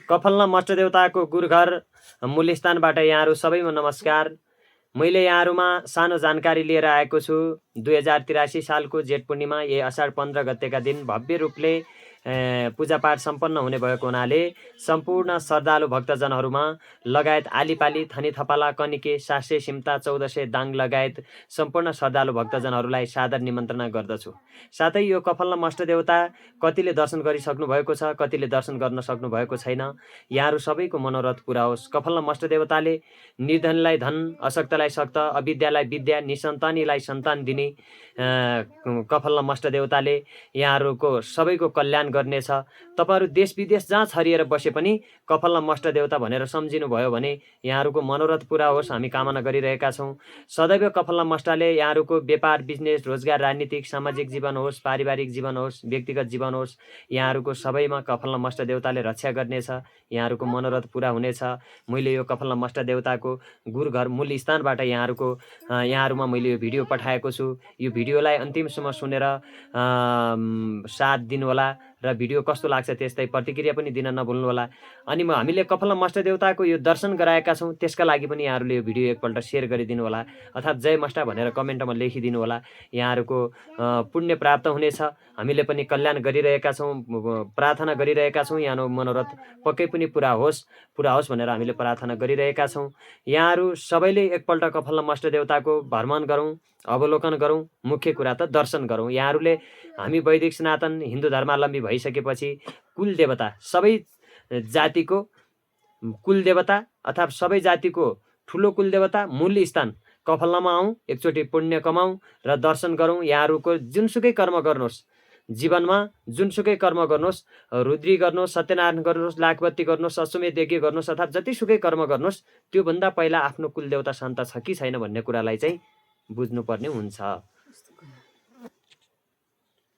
कफल्न मष्टदेवताको गुरुघर मूलस्थानबाट यहाँहरू सबैमा नमस्कार। मैले यहाँहरूमा सानो जानकारी लिएर आएको छु। 2083 सालको जेठ पूर्णिमा असाढ 15 गतेका दिन भव्य रूपले पूजापाठ सम्पन्न हुने भएको हुनाले सम्पूर्ण श्रद्धालु भक्तजनहरूमा लगायत आलीपाली, थनी थपाला, कनिके, सासे, सिम्ता, 1400 दाङ लगायत सम्पूर्ण श्रद्धालु भक्तजनहरूलाई सादर निमन्त्रणा गर्दछु। साथै यो कफल्न मष्टदेवता कतिले दर्शन गरिसक्नु भएको छ, कतिले दर्शन गर्न सक्नु भएको छैन। यहाँहरू सबैको मनोरथ पुरा होस्। कफल्न मष्टदेवताले निर्धनलाई धन, अशक्तलाई शक्त, अविद्यालाई विद्या, निसन्तानीलाई सन्तान दिने कफल्न मष्टदेवताले यहाँहरूको सबैको कल्याण गर्नेछ। तपाईहरू देश विदेश जहाँ छरिएर बसे पनि कफल्न मष्टदेवता भनेर सम्झिनु भयो भने यहाँहरूको मनोरथ पुरा होस् हामी कामना गरिरहेका छौँ। सदैव कफल्न मष्टले यहाँहरूको व्यापार, बिजनेस, रोजगार, राजनीतिक, सामाजिक जीवन होस्, पारिवारिक जीवन होस्, व्यक्तिगत जीवन होस्, यहाँहरूको सबैमा कफल्न मष्टदेवताले रक्षा गर्नेछ। यहाँहरूको मनोरथ पुरा हुनेछ। मैले यो कफल्न मष्टदेवताको गुरुघर मूल स्थानबाट यहाँहरूमा मैले यो भिडियो पठाएको छु। यो भिडियोलाई अन्तिमसम्म सुनेर साथ दिनुहोला र भिडियो कस्तो लाग्छ त्यस्तै प्रतिक्रिया पनि दिन नभुल्नुहोला। अनि हामीले कफल्न मष्टदेवताको यो दर्शन गराएका छौँ त्यसका लागि पनि यहाँहरूले यो भिडियो एकपल्ट सेयर गरिदिनु होला अर्थात् जय मष्टा भनेर कमेन्टमा लेखिदिनु होला। यहाँहरूको पुण्य प्राप्त हुनेछ। हामीले पनि कल्याण गरिरहेका छौँ, प्रार्थना गरिरहेका छौँ। यहाँको मनोरथ पक्कै पनि पुरा होस् भनेर हामीले प्रार्थना गरिरहेका छौँ। यहाँहरू सबैले एकपल्ट कफल्न मष्टदेवताको भ्रमण गरौँ, अवलोकन गरौँ, मुख्य कुरा त दर्शन गरौँ। यहाँहरूले हामी वैदिक सनातन हिन्दू धर्मावलम्बी भइसकेपछि कुलदेवता, सबै जातिको कुलदेवता अथवा सबै जातिको ठुलो कुलदेवता मूल स्थान कफल्नमा आउँ, एकचोटि पुण्य कमाउँ र दर्शन गरौँ। यहाँहरूको जुनसुकै कर्म गर्नुहोस्, जीवनमा जुनसुकै कर्म गर्नुहोस्, रुद्री गर्नुहोस्, सत्यनारायण गर्नुहोस्, लाखबत्ती गर्नुहोस्, अश्वमेध यज्ञ गर्नुहोस् अथवा जतिसुकै कर्म गर्नुहोस्, त्योभन्दा पहिला आफ्नो कुलदेवता शान्त छ कि छैन भन्ने कुरालाई चाहिँ बुझ्नुपर्ने हुन्छ।